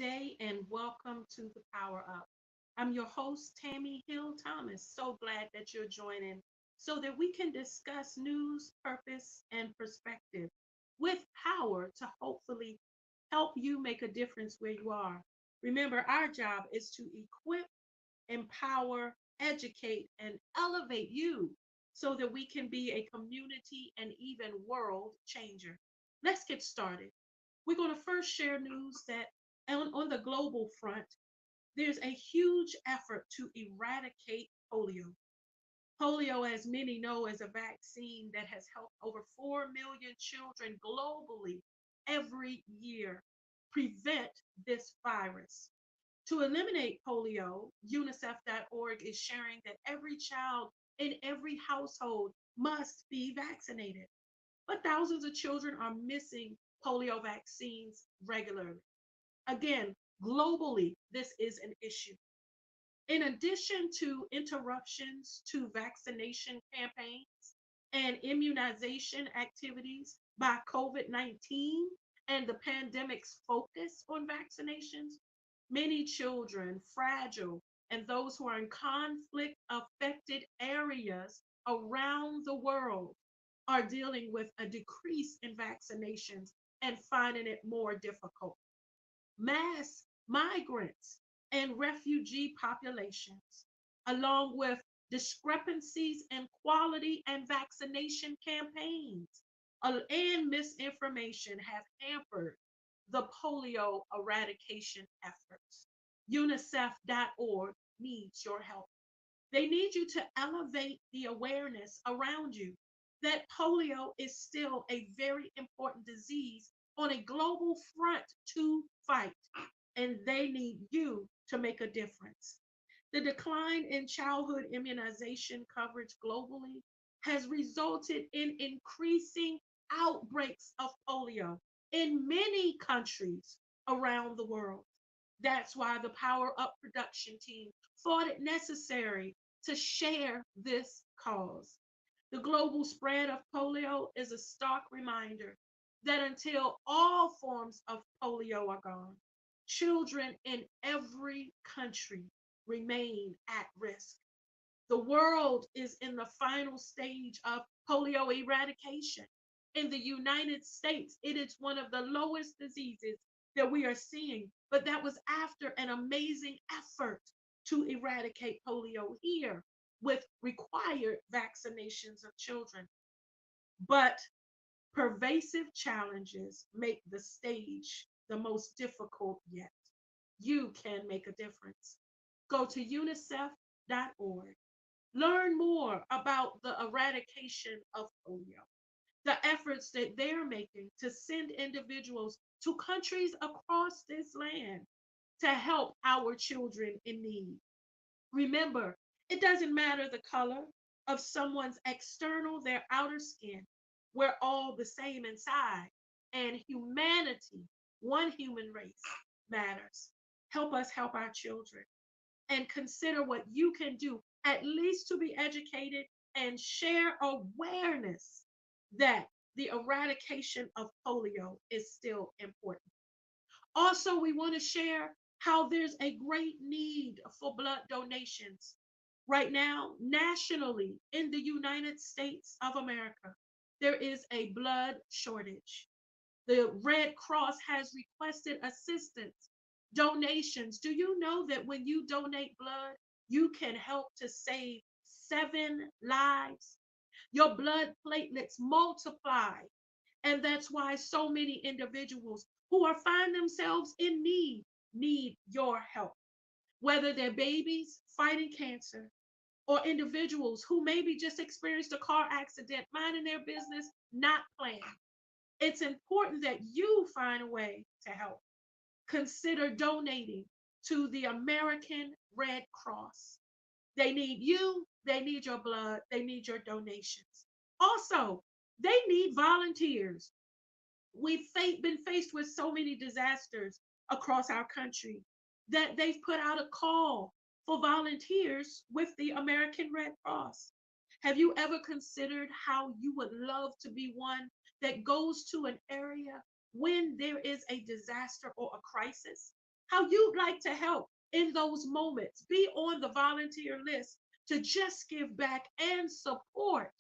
day and welcome to the Power Up. I'm your host, Tami Hill Thomas. So glad that you're joining so that we can discuss news, purpose, and perspective with power to hopefully help you make a difference where you are. Remember, our job is to equip, empower, educate, and elevate you so that we can be a community and even world changer. Let's get started. We're going to first share news that on the global front, there's a huge effort to eradicate polio. Polio, as many know, is a vaccine that has helped over 4 million children globally every year prevent this virus. To eliminate polio, UNICEF.org is sharing that every child in every household must be vaccinated. But thousands of children are missing polio vaccines regularly. Again, globally, this is an issue. In addition to interruptions to vaccination campaigns and immunization activities by COVID 19 and the pandemic's focus on vaccinations, many children, fragile, and those who are in conflict affected areas around the world are dealing with a decrease in vaccinations and finding it more difficult. Mass migrants and refugee populations, along with discrepancies in quality and vaccination campaigns and misinformation, have hampered the polio eradication efforts. UNICEF.org needs your help. They need you to elevate the awareness around you that polio is still a very important disease on a global front to fight, and they need you to make a difference. The decline in childhood immunization coverage globally has resulted in increasing outbreaks of polio in many countries around the world. That's why the Power Up production team thought it necessary to share this cause. The global spread of polio is a stark reminder that until all forms of polio are gone, children in every country remain at risk. The world is in the final stage of polio eradication. In the United States, it is one of the lowest diseases that we are seeing, but that was after an amazing effort to eradicate polio here with required vaccinations of children. But pervasive challenges make the stage the most difficult yet. You can make a difference. Go to unicef.org. Learn more about the eradication of polio, the efforts that they're making to send individuals to countries across this land to help our children in need. Remember, it doesn't matter the color of someone's external, their outer skin. We're all the same inside. And humanity, one human race, matters. Help us help our children and consider what you can do, at least to be educated and share awareness that the eradication of polio is still important. Also, we want to share how there's a great need for blood donations right now, nationally, in the United States of America. There is a blood shortage. The Red Cross has requested assistance, donations. Do you know that when you donate blood, you can help to save 7 lives? Your blood platelets multiply. And that's why so many individuals who are find themselves in need your help. Whether they're babies fighting cancer or individuals who maybe just experienced a car accident, minding their business, not planned. It's important that you find a way to help. Consider donating to the American Red Cross. They need you, they need your blood, they need your donations. Also, they need volunteers. Been faced with so many disasters across our country that they've put out a call for volunteers with the American Red Cross. Have you ever considered how you would love to be one that goes to an area when there is a disaster or a crisis? how you'd like to help in those moments. Be on the volunteer list to just give back and support.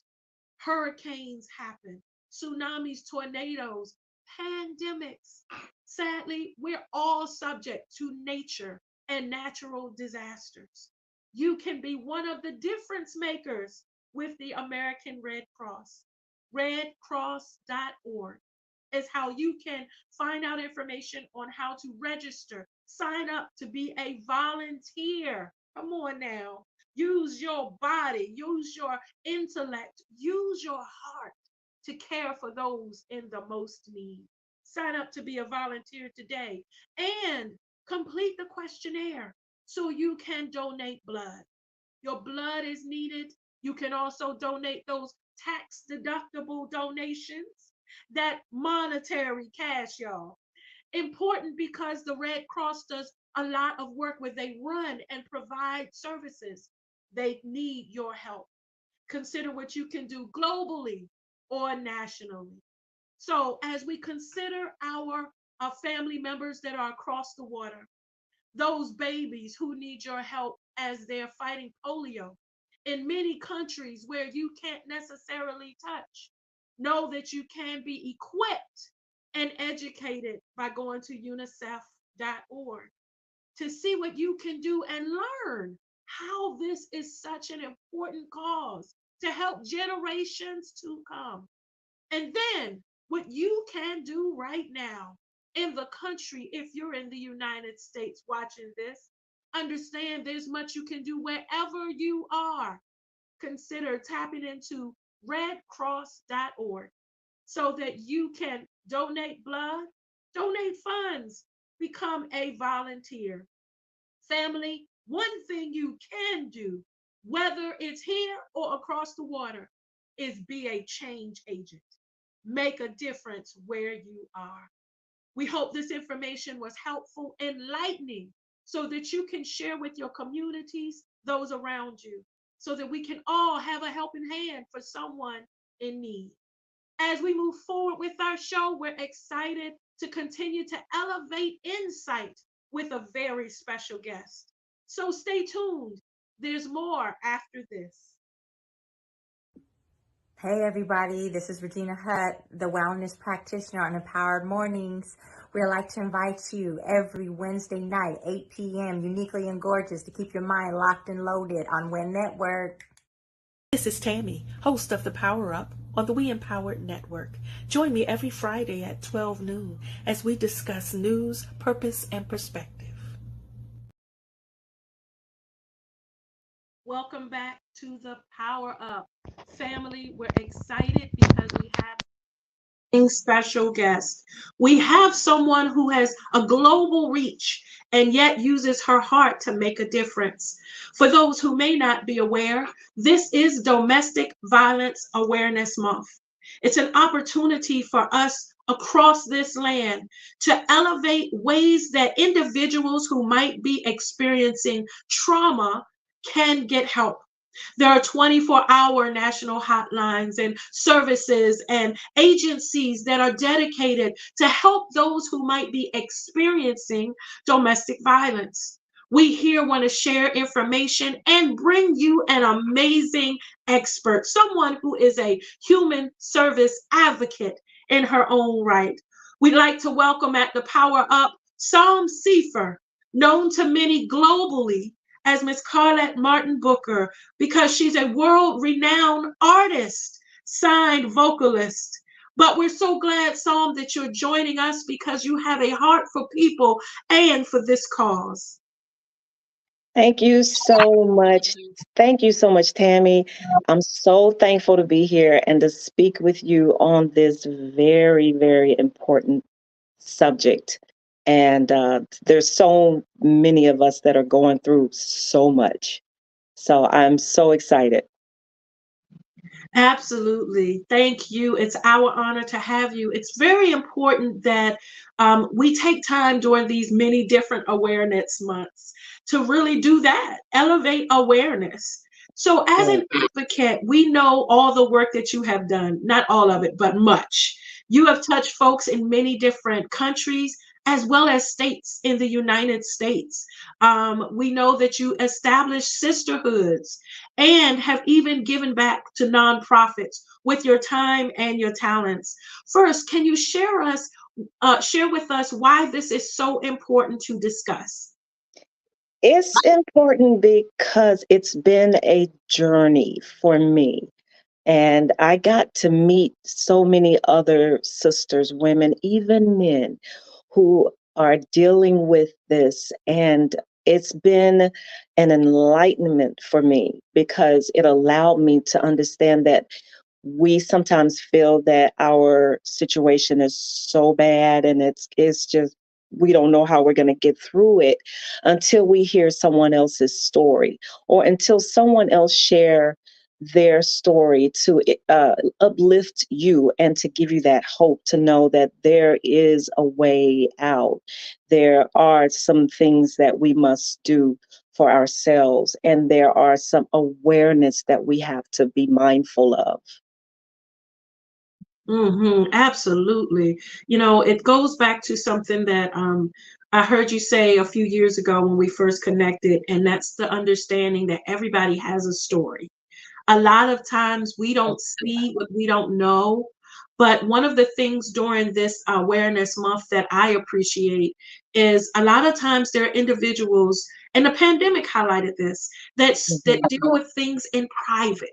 Hurricanes happen, tsunamis, tornadoes, pandemics. Sadly, we're all subject to nature and natural disasters. You can be one of the difference makers with the American Red Cross. Redcross.org is how you can find out information on how to register, sign up to be a volunteer. Come on now. Use your body, use your intellect, use your heart to care for those in the most need. Sign up to be a volunteer today and complete the questionnaire so you can donate blood. Your blood is needed. You can also donate those tax deductible donations, that monetary cash, y'all. Important because the Red Cross does a lot of work where they run and provide services. They need your help. Consider what you can do globally or nationally. So, as we consider our family members that are across the water, those babies who need your help as they're fighting polio in many countries where you can't necessarily touch, know that you can be equipped and educated by going to unicef.org to see what you can do and learn how this is such an important cause to help generations to come. And then what you can do right now in the country, if you're in the United States watching this, understand there's much you can do wherever you are. Consider tapping into redcross.org so that you can donate blood, donate funds, become a volunteer. Family, one thing you can do, whether it's here or across the water, is be a change agent. Make a difference where you are. We hope this information was helpful, enlightening, so that you can share with your communities, those around you, so that we can all have a helping hand for someone in need. As we move forward with our show, we're excited to continue to elevate insight with a very special guest. So stay tuned. There's more after this. Hey everybody, this is Regina Hutt, the wellness practitioner on Empowered Mornings. We'd like to invite you every Wednesday night, 8 p.m., uniquely and gorgeous, to keep your mind locked and loaded on WIN Network. This is Tami, host of The Power Up on the We Empowered Network. Join me every Friday at 12 noon as we discuss news, purpose, and perspective. Welcome back to The Power Up. Family, we're excited because we have a special guest. We have someone who has a global reach and yet uses her heart to make a difference. For those who may not be aware, this is Domestic Violence Awareness Month. It's an opportunity for us across this land to elevate ways that individuals who might be experiencing trauma can get help. There are 24-hour national hotlines and services and agencies that are dedicated to help those who might be experiencing domestic violence. We here want to share information and bring you an amazing expert, someone who is a human service advocate in her own right. We'd like to welcome at the Power Up Psalm Seifer, known to many globally as Miss Carlette Martin Booker, because she's a world-renowned artist, signed vocalist. But we're so glad, Psalm, that you're joining us because you have a heart for people and for this cause. Thank you so much. Thank you so much, Tami. I'm so thankful to be here and to speak with you on this very, very important subject. And there's so many of us that are going through so much. So I'm so excited. Absolutely. Thank you. It's our honor to have you. It's very important that we take time during these many different awareness months to really do that, elevate awareness. So, as an advocate, we know all the work that you have done, not all of it, but much. You have touched folks in many different countries, as well as states in the United States. We know that you established sisterhoods and have even given back to nonprofits with your time and your talents. First, can you share with us why this is so important to discuss? It's important because it's been a journey for me. And I got to meet so many other sisters, women, even men who are dealing with this. And it's been an enlightenment for me because it allowed me to understand that we sometimes feel that our situation is so bad and it's just we don't know how we're going to get through it until we hear someone else's story or until someone else share their story to uplift you and to give you that hope to know that there is a way out. There are some things that we must do for ourselves, and there are some awareness that we have to be mindful of. Absolutely. You know, it goes back to something that I heard you say a few years ago when we first connected, and that's the understanding that everybody has a story. A lot of times we don't see what we don't know. But one of the things during this awareness month that I appreciate is a lot of times there are individuals, and the pandemic highlighted this, that Mhm. deal with things in private.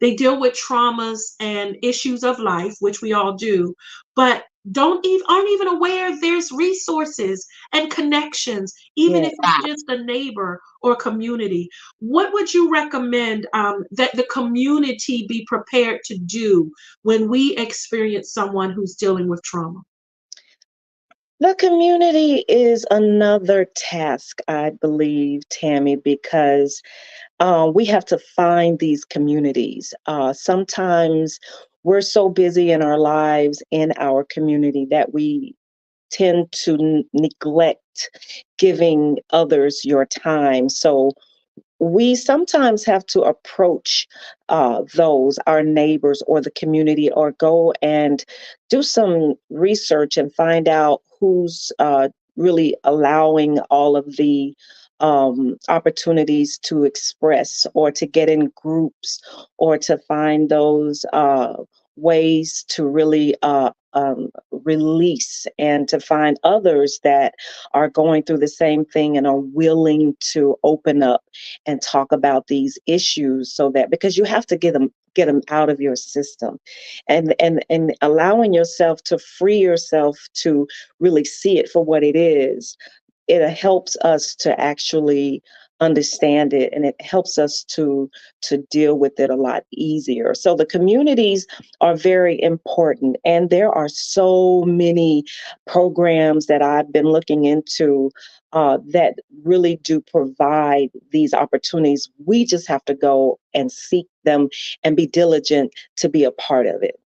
They deal with traumas and issues of life, which we all do, but don't even aren't even aware there's resources and connections, even Yeah. if it's just a neighbor or community. What would you recommend that the community be prepared to do when we experience someone who's dealing with trauma? The community is another task, I believe, Tammy, because we have to find these communities. Sometimes we're so busy in our lives in our community that we tend to neglect giving others your time. So we sometimes have to approach those, our neighbors or the community, or go and do some research and find out who's really allowing all of the opportunities to express or to get in groups or to find those ways to really release and to find others that are going through the same thing and are willing to open up and talk about these issues so that because you have to get them out of your system and allowing yourself to free yourself to really see it for what it is. It helps us to actually understand it, and it helps us to deal with it a lot easier. So the communities are very important, and there are so many programs that I've been looking into that really do provide these opportunities. We just have to go and seek them and be diligent to be a part of it.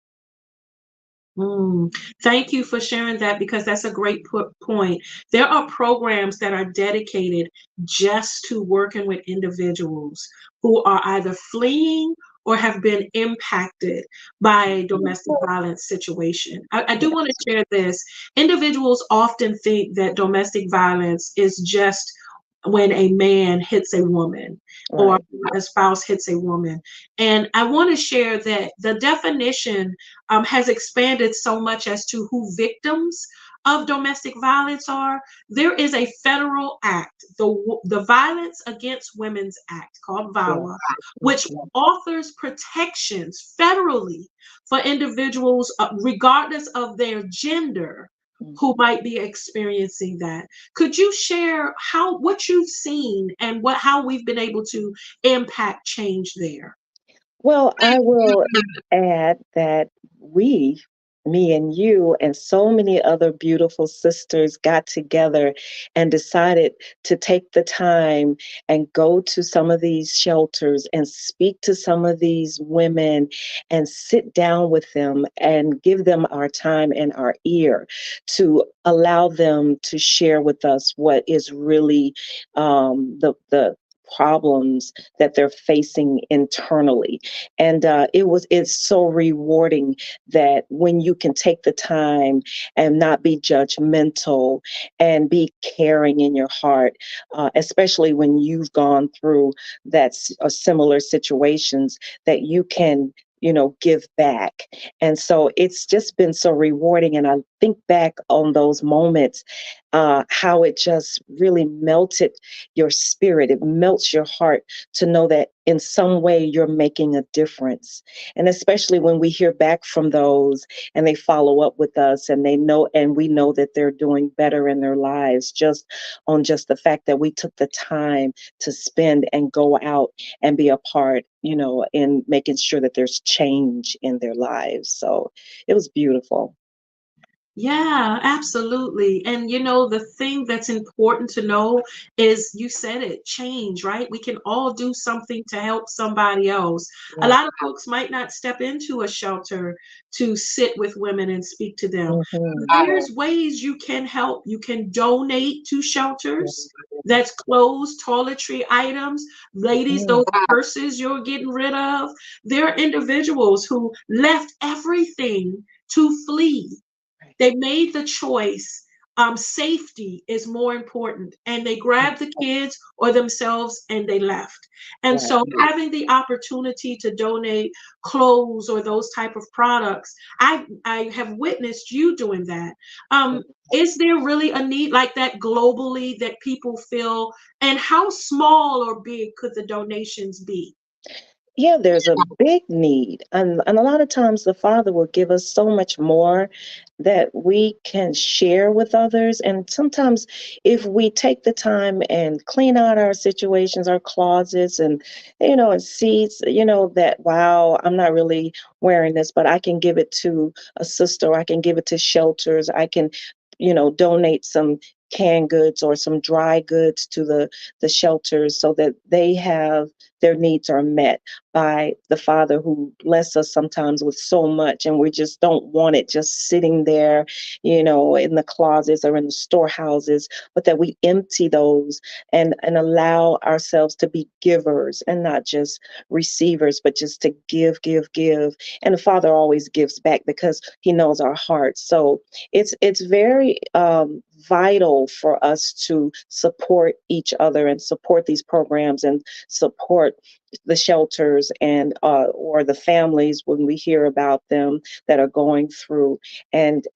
Mm. Thank you for sharing that because that's a great point. There are programs that are dedicated just to working with individuals who are either fleeing or have been impacted by a domestic violence situation. I do want to share this. Individuals often think that domestic violence is just when a man hits a woman or Right. a spouse hits a woman. And I want to share that the definition has expanded so much as to who victims of domestic violence are. There is a federal act, the Violence Against Women's Act, called Yeah. VAWA, which Yeah. offers protections federally for individuals, regardless of their gender, who Mhm. might be experiencing that. Could you share how what you've seen and what how we've been able to impact change there? Well, I will add that we, me and you, and so many other beautiful sisters got together and decided to take the time and go to some of these shelters and speak to some of these women and sit down with them and give them our time and our ear to allow them to share with us what is really the problems that they're facing internally. And it's so rewarding that when you can take the time and not be judgmental and be caring in your heart, especially when you've gone through similar situations, that you can, give back. And so it's just been so rewarding. And I think back on those moments, how it just really melted your spirit. It melts your heart to know that in some way you're making a difference. And especially when we hear back from those and they follow up with us and they know, and we know that they're doing better in their lives, just the fact that we took the time to spend and go out and be a part, in making sure that there's change in their lives. So it was beautiful. Yeah, absolutely. And the thing that's important to know is, you said it, change, right? We can all do something to help somebody else. A Yeah. lot of folks might not step into a shelter to sit with women and speak to them. Hmm. There's ways you can help. You can donate to shelters. Yeah. That's clothes, toiletry items. Ladies, Mm. those purses you're getting rid of. There are individuals who left everything to flee. Right. They made the choice. Safety is more important, and they grabbed the kids or themselves and they left. And Right. so, having the opportunity to donate clothes or those type of products, I have witnessed you doing that. Is there really a need like that globally that people feel? And how small or big could the donations be? Yeah, there's a big need. And a lot of times the Father will give us so much more that we can share with others. And sometimes if we take the time and clean out our situations, our closets, and see, that, wow, I'm not really wearing this, but I can give it to a sister, I can give it to shelters, I can, donate some canned goods or some dry goods to the shelters so that their needs are met by the Father who bless us sometimes with so much, and we just don't want it just sitting there, in the closets or in the storehouses, but that we empty those and allow ourselves to be givers and not just receivers, but just to give. And the Father always gives back because he knows our hearts. So it's very vital for us to support each other and support these programs and support the shelters and or the families when we hear about them that are going through, and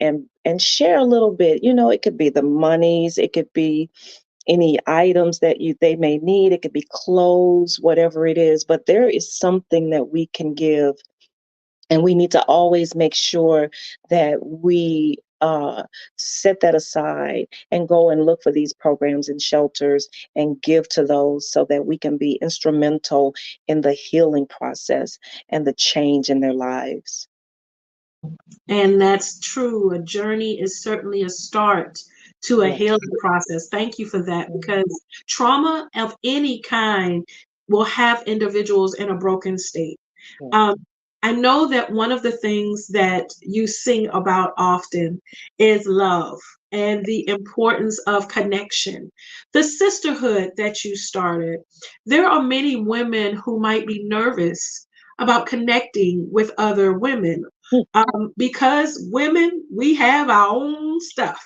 share a little bit. It could be the monies, it could be any items that they may need, it could be clothes, whatever it is, but there is something that we can give, and we need to always make sure that we set that aside and go and look for these programs and shelters and give to those so that we can be instrumental in the healing process and the change in their lives. And that's true. A journey is certainly a start to a Yes. healing process. Thank you for that, Mhm. because trauma of any kind will have individuals in a broken state. Yeah. Um, I know that one of the things that you sing about often is love and the importance of connection. The sisterhood that you started, there are many women who might be nervous about connecting with other women, Mm. because women, we have our own stuff.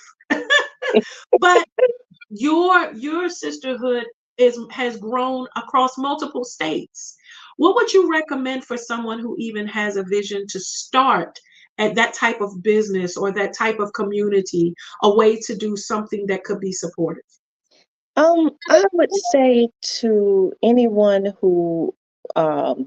But your sisterhood has grown across multiple states. What would you recommend for someone who even has a vision to start at that type of business or that type of community, a way to do something that could be supportive? I would say to anyone who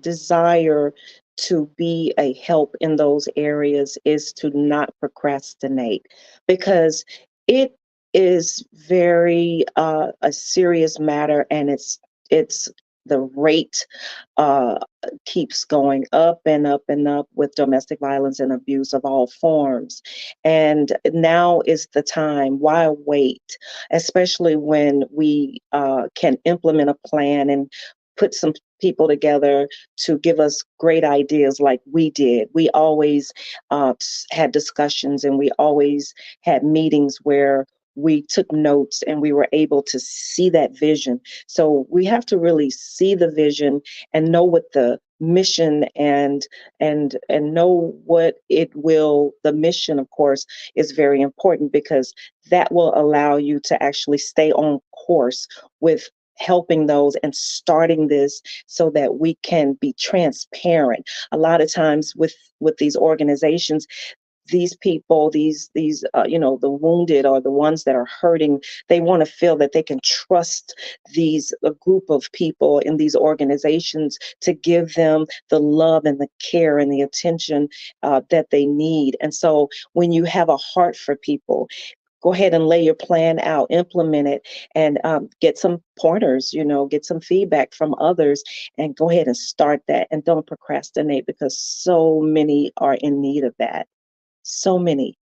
desire to be a help in those areas is to not procrastinate, because it is very a serious matter, and it's the rate uh, keeps going up and up and up with domestic violence and abuse of all forms. And now is the time. Why wait? Especially when we can implement a plan and put some people together to give us great ideas like we did. We always had discussions, and we always had meetings where we took notes and we were able to see that vision. So we have to really see the vision and know what the mission and know what it will. The mission, of course, is very important because that will allow you to actually stay on course with helping those and starting this so that we can be transparent. A lot of times with these organizations, these people, these the wounded or the ones that are hurting, they want to feel that they can trust these a group of people in these organizations to give them the love and the care and the attention that they need. And so when you have a heart for people, go ahead and lay your plan out, implement it, and get some pointers, get some feedback from others, and go ahead and start that. And don't procrastinate because so many are in need of that. So many.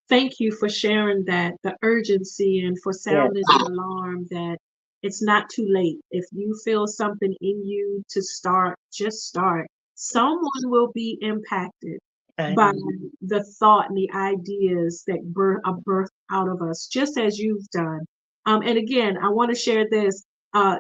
Thank you for sharing that, the urgency, and for Yes. sounding the alarm that it's not too late. If you feel something in you to start, just start. Someone will be impacted I by know. the thought and the ideas that are birthed out of us, just as you've done. And again, I want to share this.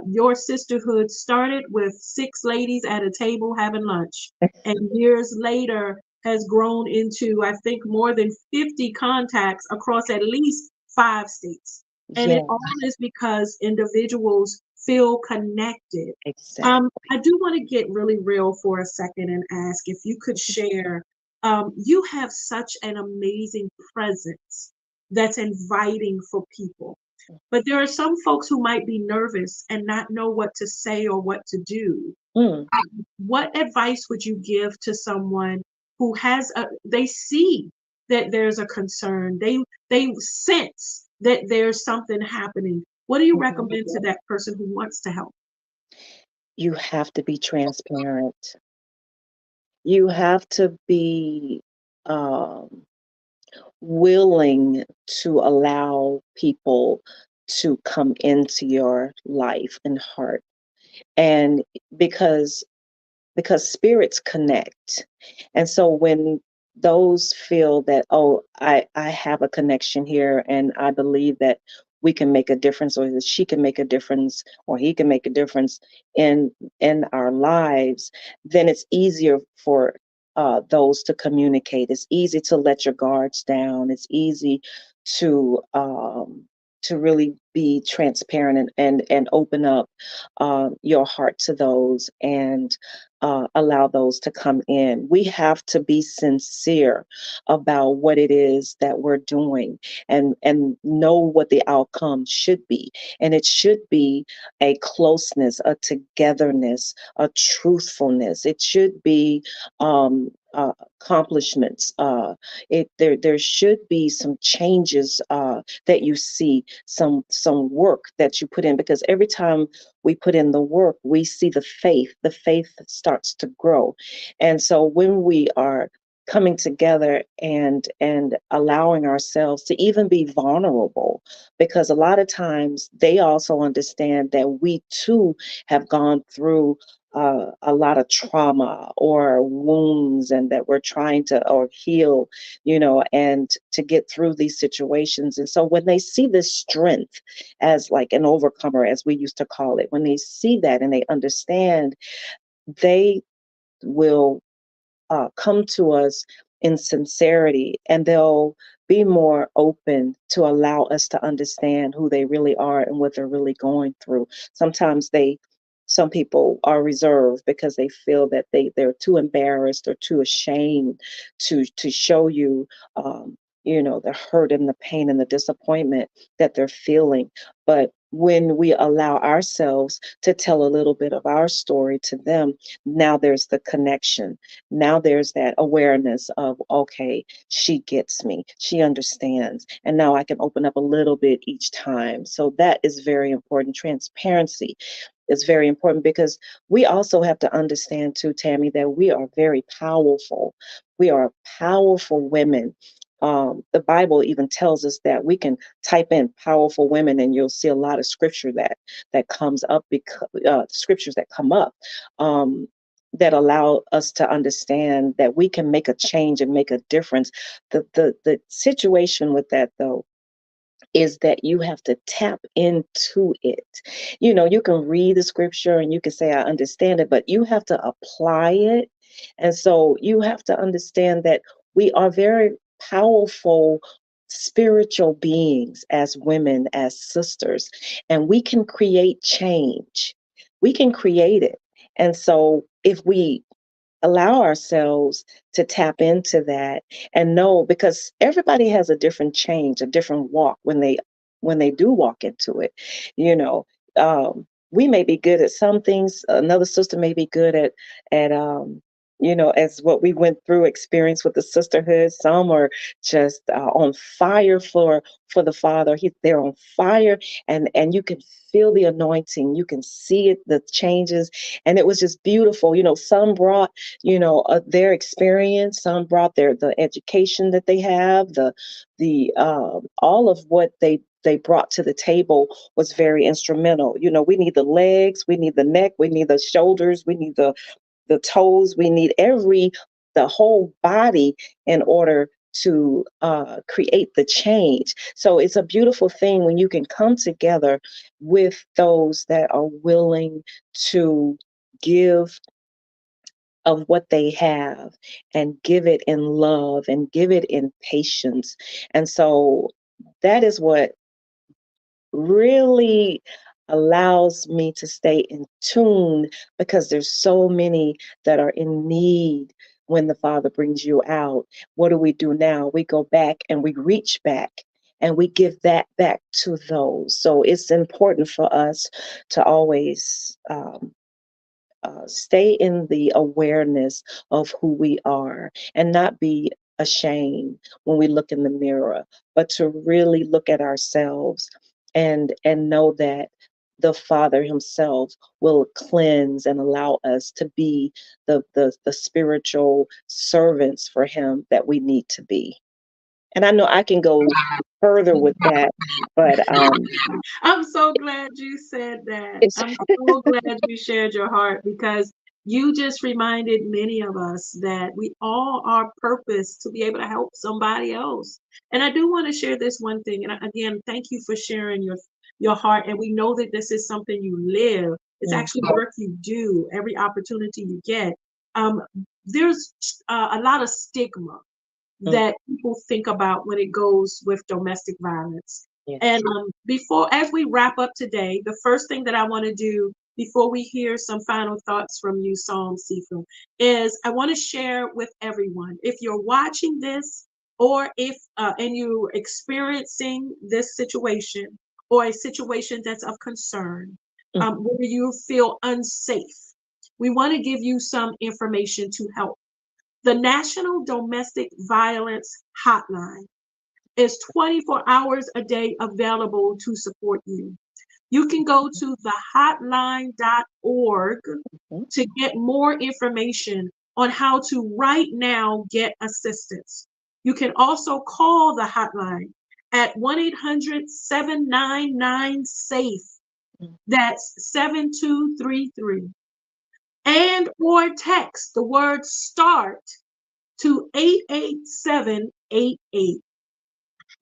Your sisterhood started with six ladies at a table having lunch, and years later has grown into, I think, more than 50 contacts across at least 5 states. And it Yes, all is because individuals feel connected. exactly. I do want to get really real for a second and ask if you could share. You have such an amazing presence that's inviting for people. But there are some folks who might be nervous and not know what to say or what to do. Mm, What advice would you give to someone who they see that there's a concern, they sense that there's something happening? What do you mhm. recommend to that person who wants to help? You have to be transparent. You have to be um, willing to allow people to come into your life and heart. And because because spirits connect. And so when those feel that, oh, I have a connection here and I believe that we can make a difference, or that she can make a difference, or he can make a difference in our lives, then it's easier for those to communicate. It's easy to let your guards down. It's easy to really be transparent and open up your heart to those and allow those to come in. We have to be sincere about what it is that we're doing and know what the outcome should be. And it should be a closeness, a togetherness, a truthfulness. It should be accomplishments. There should be some changes that you see, some work that you put in, because every time we put in the work, we see the faith starts to grow. And so when we are coming together and allowing ourselves to even be vulnerable, because a lot of times they also understand that we too have gone through a lot of trauma or wounds, and that we're trying to or heal, and to get through these situations. And so when they see this strength as like an overcomer, as we used to call it, when they see that and they understand, they will come to us in sincerity, and they'll be more open to allow us to understand who they really are and what they're really going through. Sometimes some people are reserved because they feel that they're too embarrassed or too ashamed to show you the hurt and the pain and the disappointment that they're feeling. But when we allow ourselves to tell a little bit of our story to them, now there's the connection. Now there's that awareness of, okay, she gets me, she understands, and now I can open up a little bit each time. So that is very important. Transparency is very important, because we also have to understand too, Tammy, that we are very powerful. We are powerful women. The Bible even tells us that. We can type in powerful women and you'll see a lot of scripture that comes up, because scriptures that come up that allow us to understand that we can make a change and make a difference. The situation with that, though, is that you have to tap into it. You can read the scripture and you can say, I understand it, but you have to apply it. And so you have to understand that we are very powerful spiritual beings as women, as sisters, and we can create change. We can create it. And so if we allow ourselves to tap into that and know, because everybody has a different change, a different walk when they do walk into it. you know we may be good at some things, another sister may be good at as what we went through experience with the sisterhood. Some are just on fire for the Father. They're on fire, and you can feel the anointing, you can see it, the changes. And it was just beautiful. Some brought their experience. Some brought the education that they have, the all of what they brought to the table was very instrumental. We need the legs, we need the neck, we need the shoulders, we need the toes, we need the whole body in order to create the change. So it's a beautiful thing when you can come together with those that are willing to give of what they have and give it in love and give it in patience. And so that is what really allows me to stay in tune, because there's so many that are in need. When the Father brings you out, what do we do now? We go back and we reach back and we give that back to those. So it's important for us to always stay in the awareness of who we are and not be ashamed when we look in the mirror, but to really look at ourselves and know that the Father Himself will cleanse and allow us to be the spiritual servants for Him that we need to be. And I know I can go further with that, but I'm so glad you said that. it's I'm so glad you shared your heart, because you just reminded many of us that we all are purposed to be able to help somebody else. And I do want to share this one thing. And again, thank you for sharing your heart. And we know that this is something you live. It's mm, actually work you do every opportunity you get. Um, there's a lot of stigma mm, that people think about when it goes with domestic violence. And yes. before, as we wrap up today, the first thing that I want to do before we hear some final thoughts from you, Psalm Seeker, is I want to share with everyone. If you're watching this, or if and you're experiencing this situation, or a situation that's of concern, Mm, where you feel unsafe, we want to give you some information to help. The National Domestic Violence Hotline is 24 hours a day available to support you. You can go to thehotline.org mm, to get more information on how to right now get assistance. You can also call the hotline at 1-800-799-SAFE. mm. That's 7233. And or text the word START to 88788.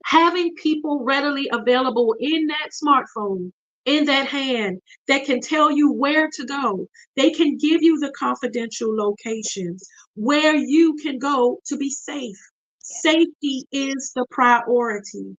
Having people readily available in that smartphone, in that hand, that can tell you where to go. They can give you the confidential locations where you can go to be safe. Safety is the priority.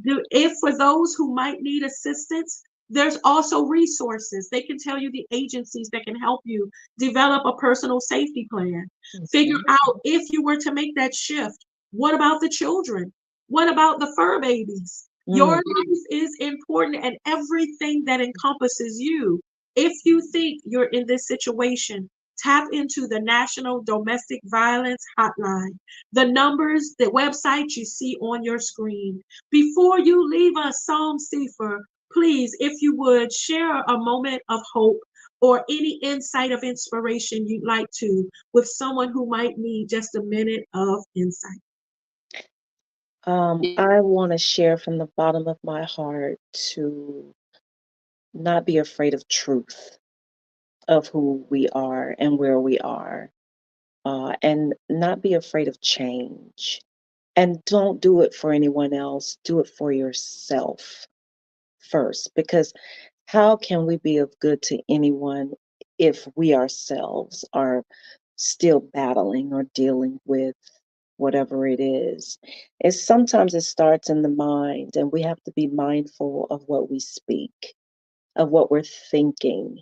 If for those who might need assistance, there's also resources. They can tell you the agencies that can help you develop a personal safety plan. Figure Okay. out if you were to make that shift. What about the children? What about the fur babies? Your Mm, life is important, and everything that encompasses you. If you think you're in this situation, tap into the National Domestic Violence Hotline. The numbers, the website you see on your screen. Before you leave us, Psalm Seeker, please, if you would, share a moment of hope or any insight of inspiration you'd like to with someone who might need just a minute of insight. I want to share from the bottom of my heart to not be afraid of truth, of who we are and where we are, and not be afraid of change. And don't do it for anyone else. Do it for yourself first. Because how can we be of good to anyone if we ourselves are still battling or dealing with whatever it is? It's sometimes it starts in the mind, and we have to be mindful of what we speak, of what we're thinking,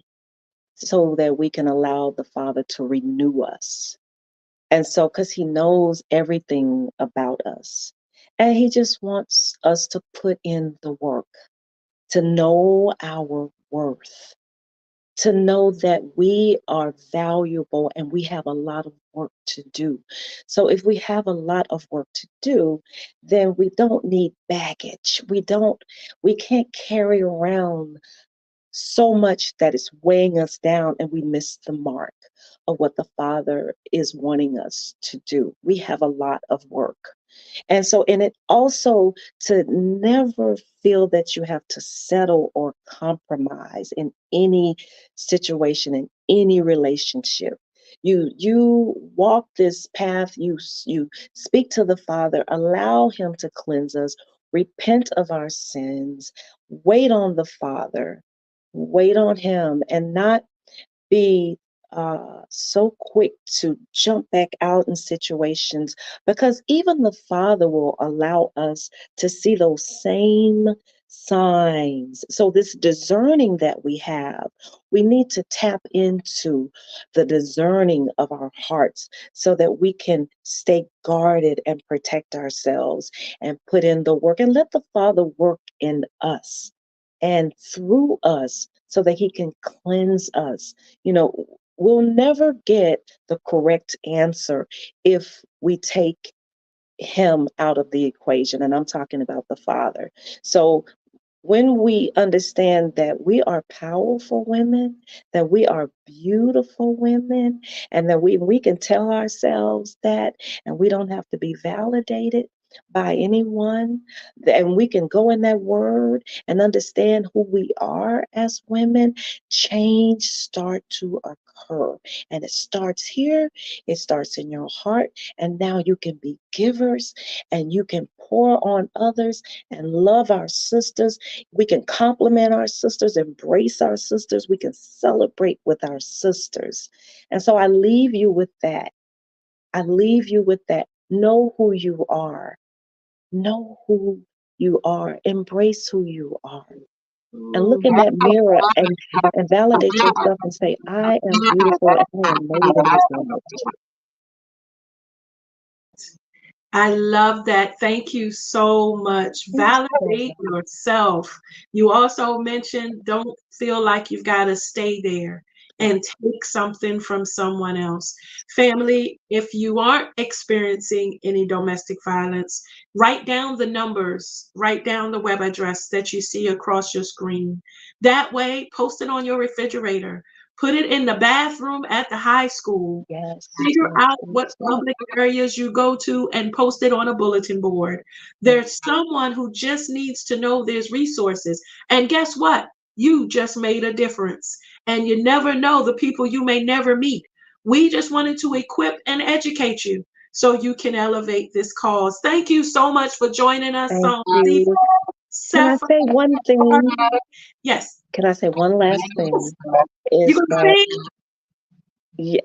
so that we can allow the Father to renew us. And so, because He knows everything about us, and He just wants us to put in the work, to know our worth, to know that we are valuable and we have a lot of work to do. So if we have a lot of work to do, then we don't need baggage. We can't carry around so much that is weighing us down and we miss the mark of what the Father is wanting us to do. We have a lot of work. And so, and it also to never feel that you have to settle or compromise in any situation, in any relationship. You walk this path, you speak to the Father, allow Him to cleanse us, repent of our sins, wait on the Father, wait on Him, and not be so quick to jump back out in situations, because even the Father will allow us to see those same signs. So, this discerning that we need to tap into the discerning of our hearts so that we can stay guarded and protect ourselves and put in the work and let the Father work in us and through us so that He can cleanse us. You know, we'll never get the correct answer if we take Him out of the equation. And I'm talking about the Father. So when we understand that we are powerful women, that we are beautiful women, and that we can tell ourselves that, and we don't have to be validated by anyone, and we can go in that word and understand who we are as women, change start to occur. And it starts here, it starts in your heart, and now you can be givers and you can pour on others and love our sisters. We can compliment our sisters, embrace our sisters. We can celebrate with our sisters. And so I leave you with that. I leave you with that. Know who you are. Know who you are. Embrace who you are. And look Ooh, in that mirror and validate yourself and say, I am beautiful and I am made in His image. I love that. Thank you so much. Yes, Validate yourself. You also mentioned don't feel like you've got to stay there and take something from someone else. Family, if you aren't experiencing any domestic violence, write down the numbers, write down the web address that you see across your screen. That way, post it on your refrigerator, put it in the bathroom at the high school. yes, Figure yes, out yes, what yes. public areas you go to and post it on a bulletin board. There's someone who just needs to know there's resources. And guess what? You just made a difference. And you never know the people you may never meet. We just wanted to equip and educate you so you can elevate this cause. Thank you so much for joining us Thank on you. Can I say one thing? Yes. Can I say one last thing? You Is gonna that sing? yeah,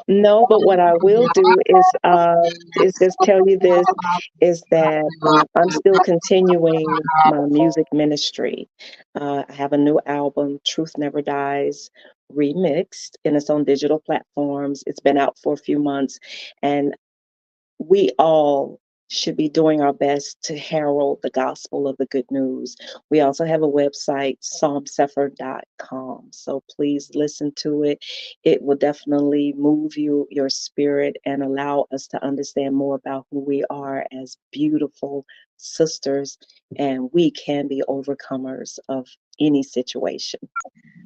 no, but what I will do is just tell you this is that I'm still continuing my music ministry. I have a new album, Truth Never Dies, remixed, and it's on digital platforms. It's been out for a few months, and we all should be doing our best to herald the gospel of the good news. We also have a website, psalmsephir.com. So please listen to it. It will definitely move your spirit and allow us to understand more about who we are as beautiful sisters. And we can be overcomers of any situation.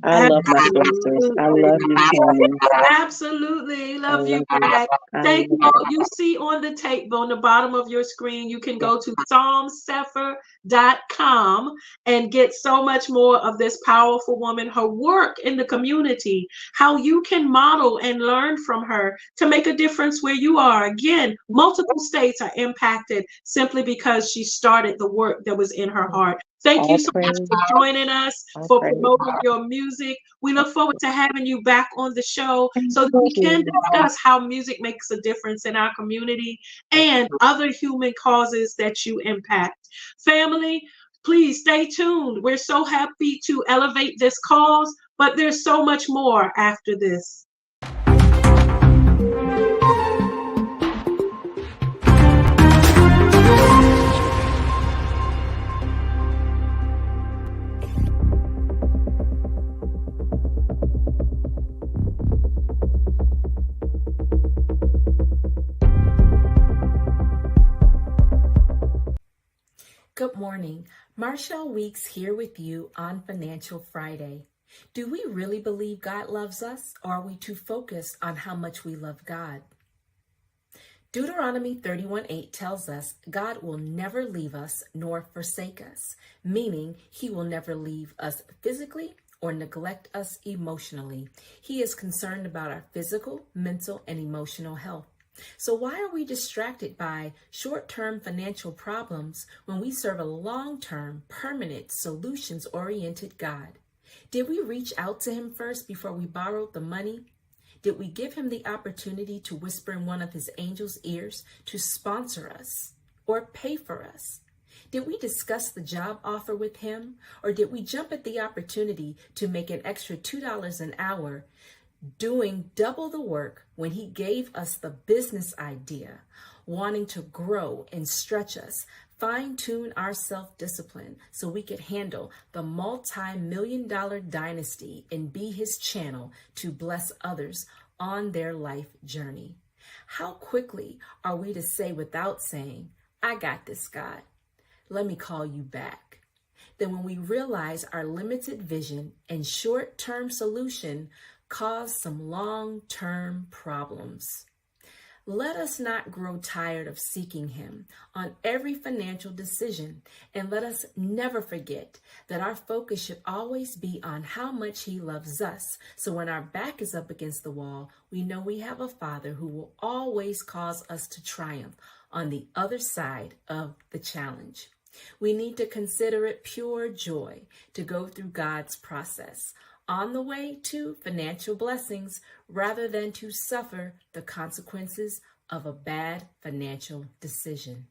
I love my sisters. I love you, Tammy. Absolutely. I Love you love you. back. I Thank love you. you. You see on the tape on the bottom of your screen, you can Yeah. go to psalmsephir.com and get so much more of this powerful woman, her work in the community, how you can model and learn from her to make a difference where you are. Again, multiple states are impacted simply because she started the work that was in her heart. Thank you All so much praise. for joining us, All for praise. promoting your music. We look forward to having you back on the show Thank so that we can you. discuss how music makes a difference in our community and other human causes that you impact. Family, please stay tuned. We're so happy to elevate this cause, but there's so much more after this. Good morning. Marshall Weeks here with you on Financial Friday. Do we really believe God loves us, or are we too focused on how much we love God? Deuteronomy 31:8 tells us God will never leave us nor forsake us, meaning he will never leave us physically or neglect us emotionally. He is concerned about our physical, mental, and emotional health. So why are we distracted by short-term financial problems when we serve a long-term, permanent, solutions-oriented God? Did we reach out to him first before we borrowed the money? Did we give him the opportunity to whisper in one of his angels' ears to sponsor us or pay for us? Did we discuss the job offer with him, or did we jump at the opportunity to make an extra $2 an hour doing double the work when he gave us the business idea, wanting to grow and stretch us, fine-tune our self-discipline so we could handle the multi-million-dollar dynasty and be his channel to bless others on their life journey? How quickly are we to say without saying, "I got this, God. Let me call you back"? Then when we realize our limited vision and short-term solution cause some long-term problems. Let us not grow tired of seeking him on every financial decision, and let us never forget that our focus should always be on how much he loves us. So when our back is up against the wall, we know we have a Father who will always cause us to triumph on the other side of the challenge. We need to consider it pure joy to go through God's process on the way to financial blessings rather than to suffer the consequences of a bad financial decision.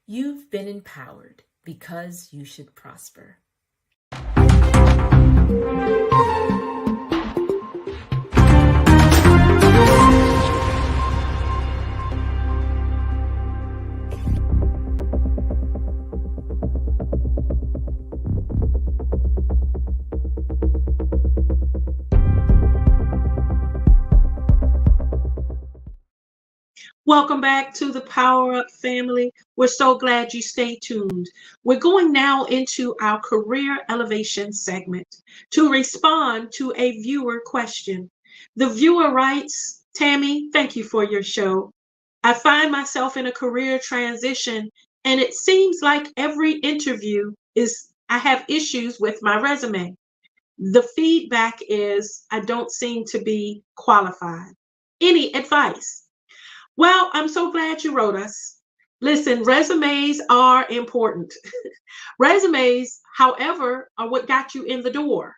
You've been empowered because you should prosper. Welcome back to the Power Up family. We're so glad you stay tuned. We're going now into our career elevation segment to respond to a viewer question. The viewer writes, "Tammy, thank you for your show. I find myself in a career transition, and it seems like every interview I have issues with my resume. The feedback is I don't seem to be qualified. Any advice?" Well, I'm so glad you wrote us. Listen, resumes are important. Resumes, however, are what got you in the door.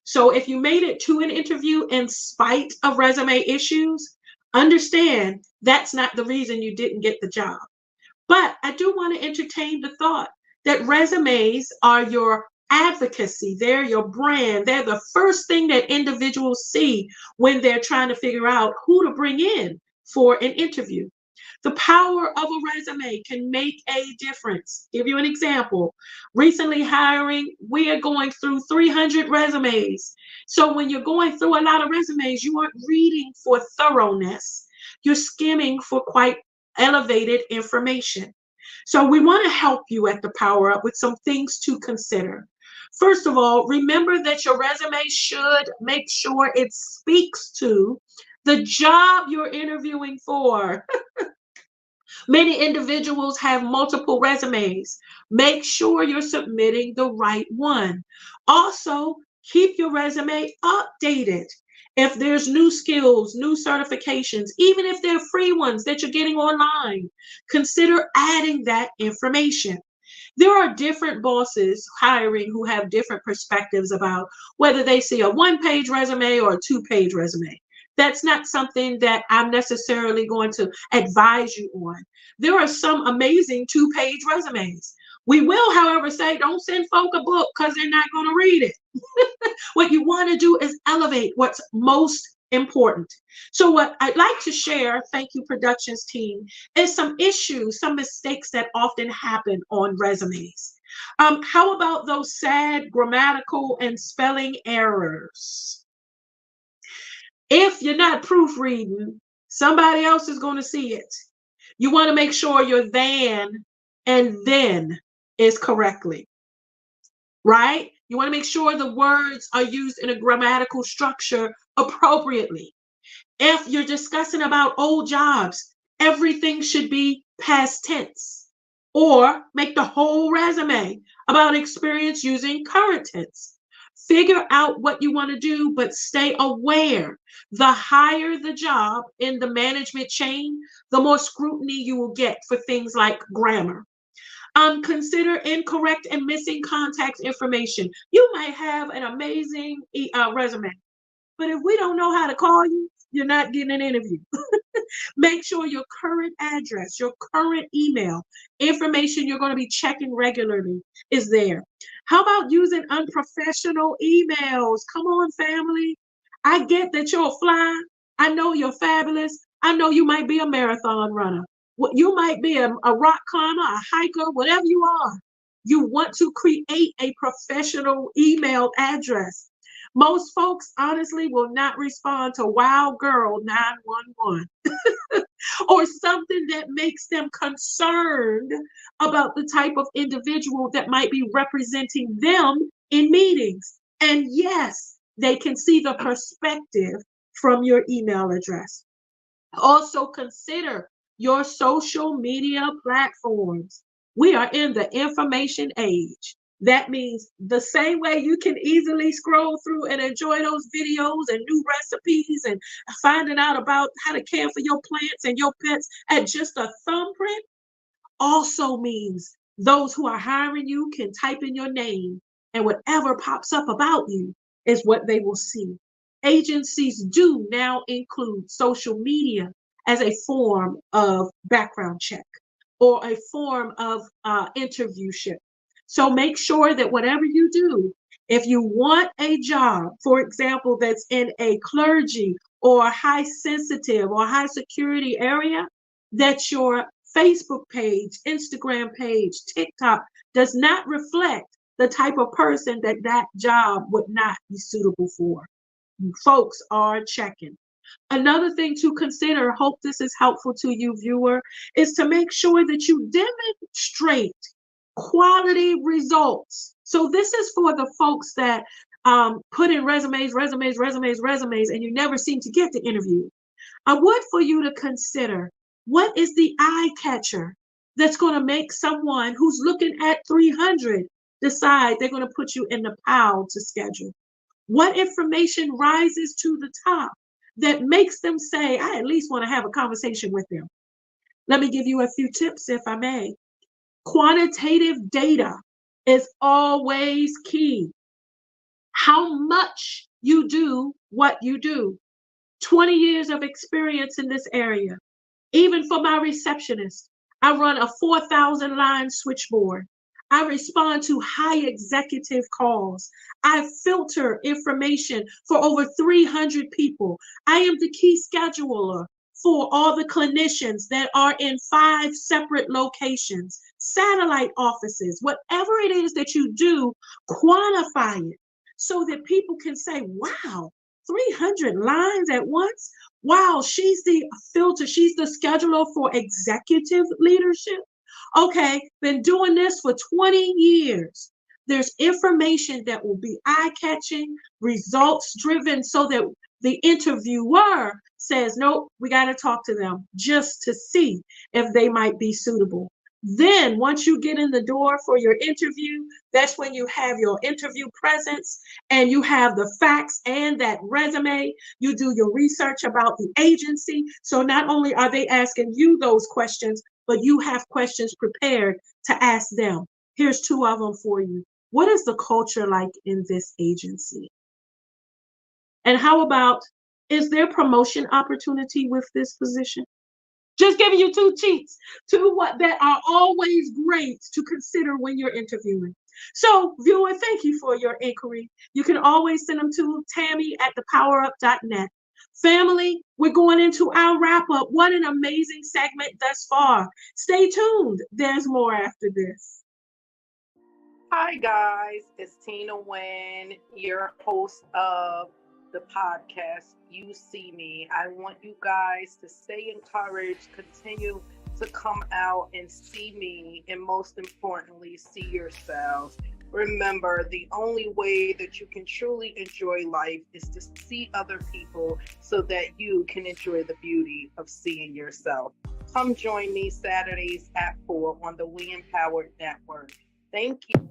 So if you made it to an interview in spite of resume issues, understand that's not the reason you didn't get the job. But I do want to entertain the thought that resumes are your advocacy, they're your brand, they're the first thing that individuals see when they're trying to figure out who to bring in for an interview. The power of a resume can make a difference. Give you an example. Recently hiring, we are going through 300 resumes. So when you're going through a lot of resumes, you aren't reading for thoroughness. You're skimming for quite elevated information. So we want to help you at the Power Up with some things to consider. First of all, remember that your resume should make sure it speaks to the job you're interviewing for. Many individuals have multiple resumes. Make sure you're submitting the right one. Also, keep your resume updated. If there's new skills, new certifications, even if they're free ones that you're getting online, consider adding that information. There are different bosses hiring who have different perspectives about whether they see a one-page resume or a two-page resume. That's not something that I'm necessarily going to advise you on. There are some amazing two-page resumes. We will, however, say don't send folk a book because they're not going to read it. What you want to do is elevate what's most important. So what I'd like to share, thank you productions team, is some issues, some mistakes that often happen on resumes. How about those sad grammatical and spelling errors? If you're not proofreading, somebody else is going to see it. You want to make sure your than and then is correctly, right? You want to make sure the words are used in a grammatical structure appropriately. If you're discussing about old jobs, everything should be past tense. Or make the whole resume about experience using current tense. Figure out what you want to do, but stay aware. The higher the job in the management chain, the more scrutiny you will get for things like grammar. Consider incorrect and missing contact information. You might have an amazing resume, but if we don't know how to call you, you're not getting an interview. Make sure your current address, your current email, information you're going to be checking regularly is there. How about using unprofessional emails? Come on, family. I get that you're a fly. I know you're fabulous. I know you might be a marathon runner. You might be a rock climber, a hiker, whatever you are. You want to create a professional email address. Most folks honestly will not respond to Wow Girl 911 or something that makes them concerned about the type of individual that might be representing them in meetings. And yes, they can see the perspective from your email address. Also consider your social media platforms. We are in the information age. That means the same way you can easily scroll through and enjoy those videos and new recipes and finding out about how to care for your plants and your pets at just a thumbprint, also means those who are hiring you can type in your name and whatever pops up about you is what they will see. Agencies do now include social media as a form of background check or a form of interviewship. So make sure that whatever you do, if you want a job, for example, that's in a clergy or high sensitive or high security area, that your Facebook page, Instagram page, TikTok does not reflect the type of person that that job would not be suitable for. Folks are checking. Another thing to consider, hope this is helpful to you, viewer, is to make sure that you demonstrate quality results. So this is for the folks that put in resumes, and you never seem to get the interview. I would for you to consider, what is the eye catcher that's going to make someone who's looking at 300 decide they're going to put you in the pile to schedule? What information rises to the top that makes them say, I at least want to have a conversation with them? Let me give you a few tips, if I may. Quantitative data is always key. How much you do what you do. 20 years of experience in this area. Even for my receptionist, I run a 4,000 line switchboard. I respond to high executive calls. I filter information for over 300 people. I am the key scheduler for all the clinicians that are in 5 separate locations, satellite offices, whatever it is that you do, quantify it so that people can say, wow, 300 lines at once? Wow, she's the filter, she's the scheduler for executive leadership. Okay, been doing this for 20 years. There's information that will be eye-catching, results-driven, so that the interviewer says, nope, we got to talk to them just to see if they might be suitable. Then, once you get in the door for your interview, that's when you have your interview presence and you have the facts and that resume. You do your research about the agency. So, not only are they asking you those questions, but you have questions prepared to ask them. Here's two of them for you. What is the culture like in this agency? And how about, is there promotion opportunity with this position? Just giving you two cheats, two what that are always great to consider when you're interviewing. So, viewer, thank you for your inquiry. You can always send them to Tami@thepowerup.net. Family, we're going into our wrap up. What an amazing segment thus far. Stay tuned. There's more after this. Hi, guys. It's Tina Wynn, your host of the podcast, You See Me. I want you guys to stay encouraged, continue to come out and see me, and most importantly, see yourselves. Remember, the only way that you can truly enjoy life is to see other people so that you can enjoy the beauty of seeing yourself. Come join me Saturdays at 4 on the We Empowered Network. Thank you.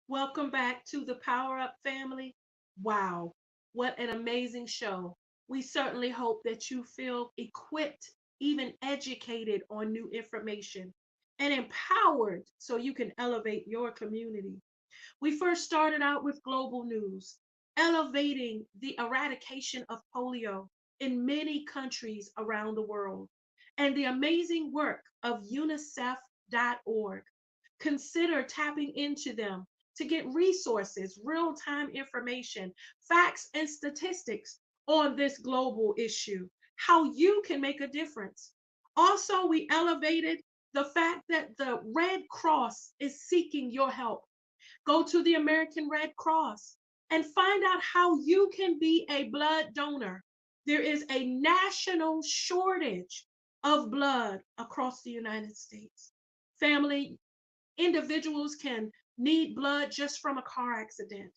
Welcome back to the Power Up family. Wow, what an amazing show. We certainly hope that you feel equipped, even educated on new information, and empowered so you can elevate your community. We first started out with global news, elevating the eradication of polio in many countries around the world, and the amazing work of UNICEF.org. Consider tapping into them to get resources, real time information, facts, and statistics on this global issue, how you can make a difference. Also, we elevated the fact that the Red Cross is seeking your help. Go to the American Red Cross and find out how you can be a blood donor. There is a national shortage of blood across the United States. Family, individuals can need blood just from a car accident,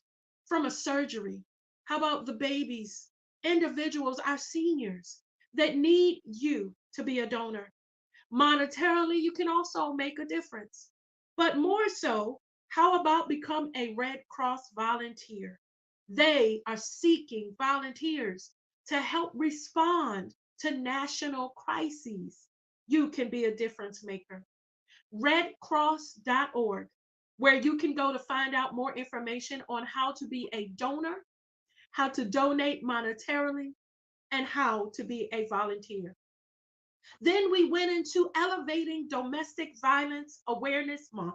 from a surgery. How about the babies, individuals, our seniors that need you to be a donor? Monetarily, you can also make a difference. But more so, how about become a Red Cross volunteer? They are seeking volunteers to help respond to national crises. You can be a difference maker. Redcross.org, where you can go to find out more information on how to be a donor, how to donate monetarily, and how to be a volunteer. Then we went into elevating Domestic Violence Awareness Month.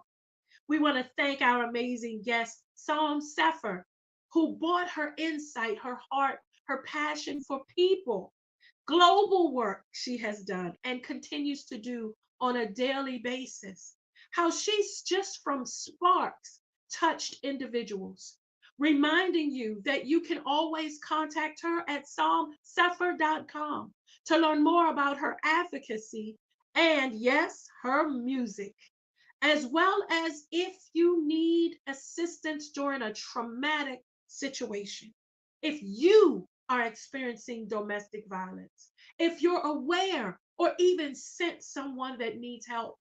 We want to thank our amazing guest, Psalm Sefer, who brought her insight, her heart, her passion for people, global work she has done and continues to do on a daily basis. How she's just from sparks touched individuals, reminding you that you can always contact her at psalmsefer.com to learn more about her advocacy and, yes, her music, as well as if you need assistance during a traumatic situation. If you are experiencing domestic violence, if you're aware or even sent someone that needs help,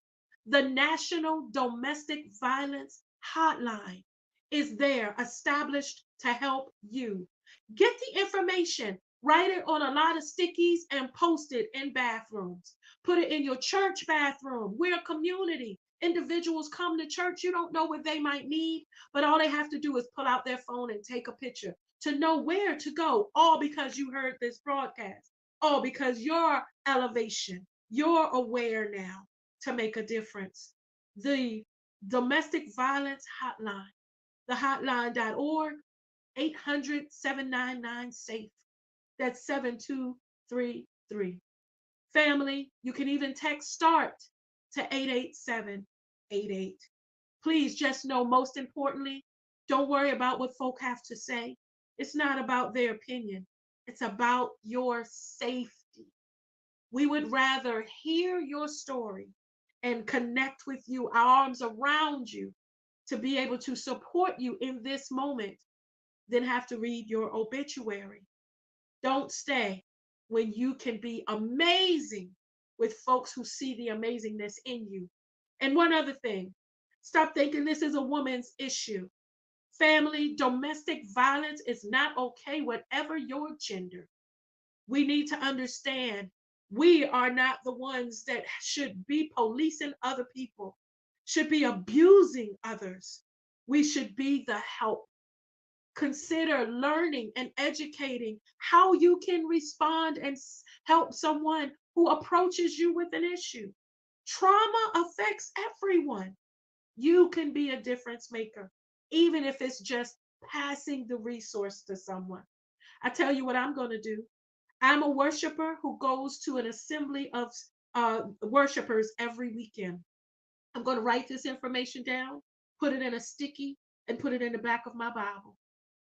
the National Domestic Violence Hotline is there, established to help you. Get the information, write it on a lot of stickies and post it in bathrooms. Put it in your church bathroom. We're a community. Individuals come to church, you don't know what they might need, but all they have to do is pull out their phone and take a picture to know where to go, all because you heard this broadcast, all because your elevation, you're aware now to make a difference. The Domestic Violence Hotline, thehotline.org, 800-799-SAFE. That's 7233. Family, you can even text START to 88788. Please just know, most importantly, don't worry about what folk have to say. It's not about their opinion. It's about your safety. We would rather hear your story and connect with you, our arms around you, to be able to support you in this moment than have to read your obituary. Don't stay when you can be amazing with folks who see the amazingness in you. And one other thing, stop thinking this is a woman's issue. Family, domestic violence is not okay, whatever your gender. We need to understand we are not the ones that should be policing other people, should be abusing others. We should be the help. Consider learning and educating how you can respond and help someone who approaches you with an issue. Trauma affects everyone. You can be a difference maker, even if it's just passing the resource to someone. I tell you what I'm going to do. I'm a worshiper who goes to an assembly of worshipers every weekend. I'm going to write this information down, put it in a sticky, and put it in the back of my Bible,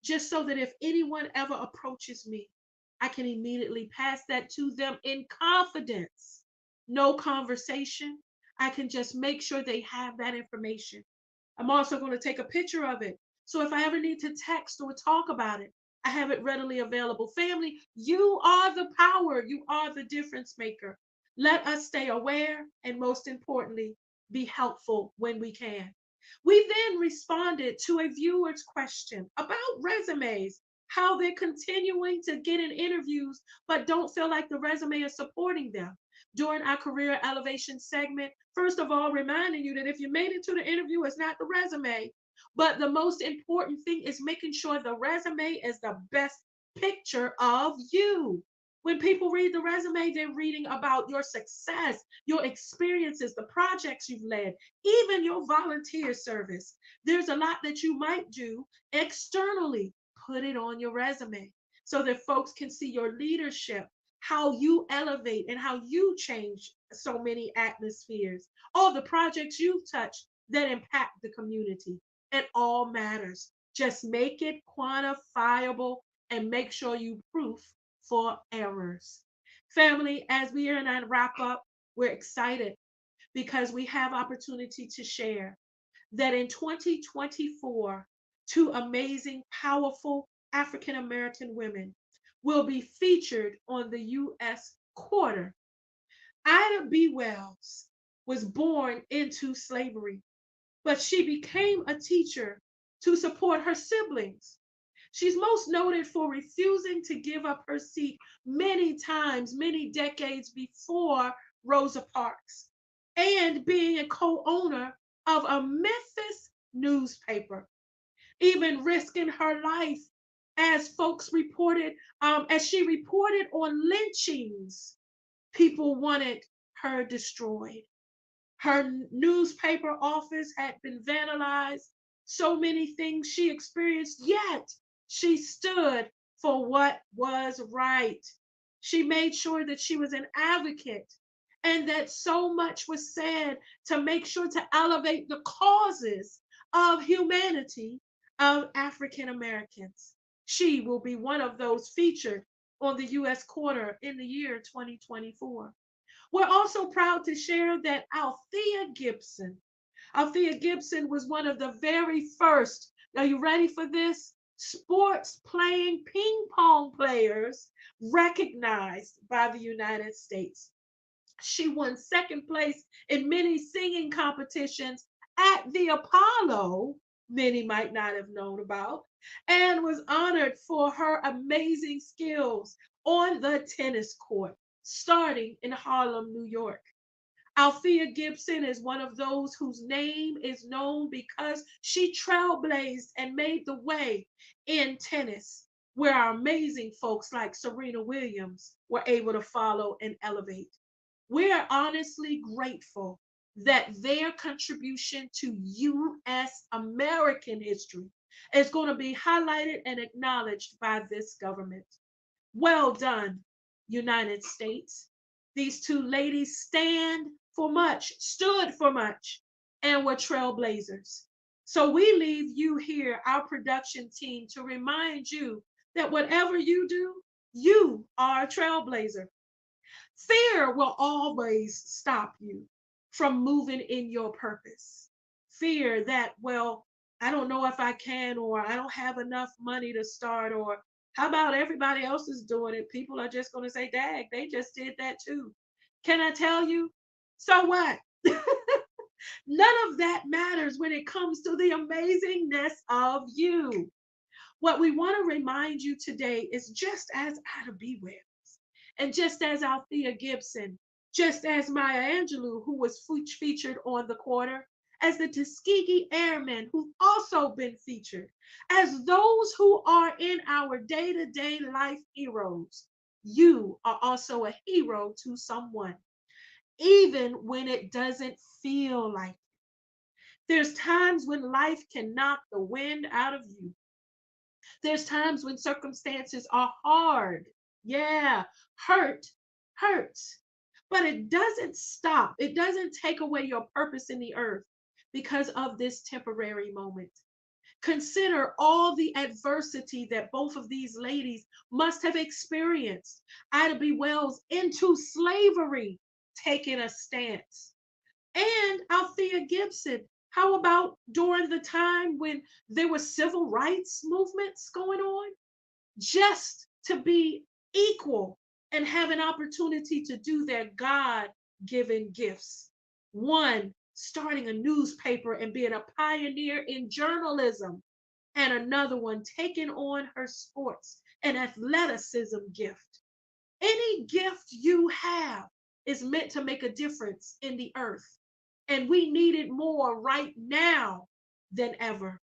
just so that if anyone ever approaches me, I can immediately pass that to them in confidence. No conversation. I can just make sure they have that information. I'm also going to take a picture of it. So if I ever need to text or talk about it, I have it readily available. Family, you are the power. You are the difference maker. Let us stay aware and, most importantly, be helpful when we can. We then responded to a viewer's question about resumes, how they're continuing to get in interviews, but don't feel like the resume is supporting them. During our career elevation segment, first of all, reminding you that if you made it to the interview, it's not the resume. But the most important thing is making sure the resume is the best picture of you. When people read the resume, they're reading about your success, your experiences, the projects you've led, even your volunteer service. There's a lot that you might do externally. Put it on your resume so that folks can see your leadership, how you elevate and how you change so many atmospheres, all the projects you've touched that impact the community. It all matters. Just make it quantifiable and make sure you proof for errors. Family, as we are in our wrap up, we're excited because we have opportunity to share that in 2024, two amazing, powerful African American women will be featured on the U.S. quarter. Ida B. Wells was born into slavery, but she became a teacher to support her siblings. She's most noted for refusing to give up her seat many times, many decades before Rosa Parks, and being a co-owner of a Memphis newspaper, even risking her life as folks reported, as she reported on lynchings. People wanted her destroyed. Her newspaper office had been vandalized. So many things she experienced, yet she stood for what was right. She made sure that she was an advocate and that so much was said to make sure to elevate the causes of humanity of African Americans. She will be one of those featured on the U.S. quarter in the year 2024. We're also proud to share that Althea Gibson was one of the very first, are you ready for this? Sports playing ping pong players recognized by the United States. She won second place in many singing competitions at the Apollo, many might not have known about, and was honored for her amazing skills on the tennis court, starting in Harlem, New York. Althea Gibson is one of those whose name is known because she trailblazed and made the way in tennis, where our amazing folks like Serena Williams were able to follow and elevate. We're honestly grateful that their contribution to U.S. American history It's going to be highlighted and acknowledged by this government. Well done, United States. These two ladies stood for much, and were trailblazers. So we leave you here, our production team, to remind you that whatever you do, you are a trailblazer. Fear will always stop you from moving in your purpose. Fear that, well, I don't know if I can, or I don't have enough money to start, or how about everybody else is doing it? People are just going to say, dag, they just did that too. Can I tell you? So what? None of that matters when it comes to the amazingness of you. What we want to remind you today is just as Ida B. Wells, and just as Althea Gibson, just as Maya Angelou, who was featured on The Quarter, as the Tuskegee Airmen, who've also been featured, as those who are in our day-to-day life heroes, you are also a hero to someone, even when it doesn't feel like it. There's times when life can knock the wind out of you. There's times when circumstances are hard. Yeah, hurts. But it doesn't stop. It doesn't take away your purpose in the earth because of this temporary moment. Consider all the adversity that both of these ladies must have experienced. Ida B. Wells into slavery, taking a stance. And Althea Gibson, how about during the time when there were civil rights movements going on? Just to be equal and have an opportunity to do their God-given gifts. One, starting a newspaper and being a pioneer in journalism, and another one taking on her sports and athleticism gift. Any gift you have is meant to make a difference in the earth. And we need it more right now than ever.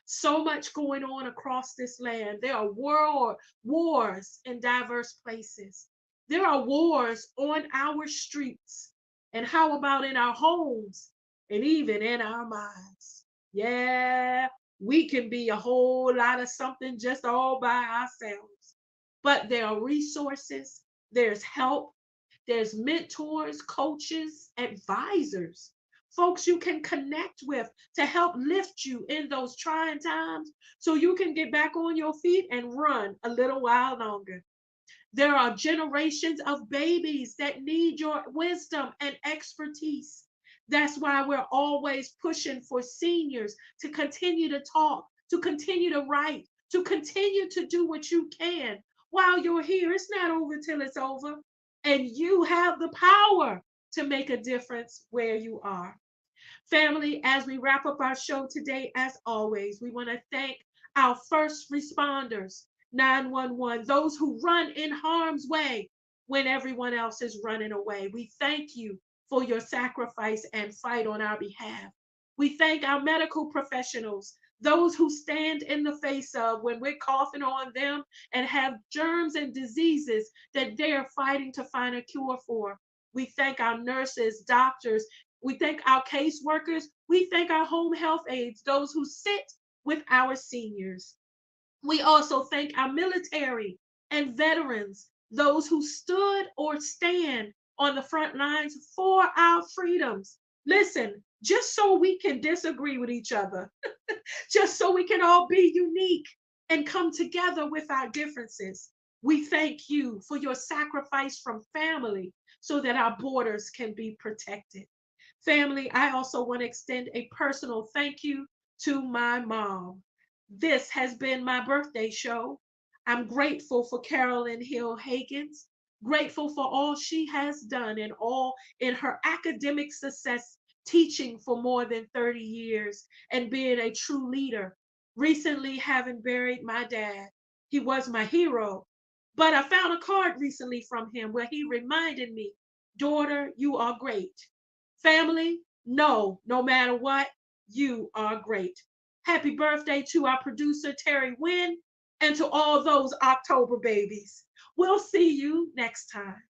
So much going on across this land. There are wars in diverse places. There are wars on our streets. And how about in our homes and even in our minds? Yeah, we can be a whole lot of something just all by ourselves. But there are resources, there's help, there's mentors, coaches, advisors, folks you can connect with to help lift you in those trying times so you can get back on your feet and run a little while longer. There are generations of babies that need your wisdom and expertise. That's why we're always pushing for seniors to continue to talk, to continue to write, to continue to do what you can while you're here. It's not over till it's over. And you have the power to make a difference where you are. Family, as we wrap up our show today, as always, we want to thank our first responders, 911, those who run in harm's way when everyone else is running away. We thank you for your sacrifice and fight on our behalf. We thank our medical professionals, those who stand in the face of when we're coughing on them and have germs and diseases that they are fighting to find a cure for. We thank our nurses, doctors, we thank our caseworkers. We thank our home health aides, those who sit with our seniors. We also thank our military and veterans, those who stood or stand on the front lines for our freedoms. Listen, just so we can disagree with each other, just so we can all be unique and come together with our differences. We thank you for your sacrifice from family so that our borders can be protected. Family, I also want to extend a personal thank you to my mom. This has been my birthday show. I'm grateful for Carolyn Hill Hagans, grateful for all she has done and all in her academic success, teaching for more than 30 years and being a true leader. Recently, having buried my dad, he was my hero. But I found a card recently from him where he reminded me, daughter, you are great. Family, no matter what, you are great. Happy birthday to our producer, Terry Wynn, and to all those October babies. We'll see you next time.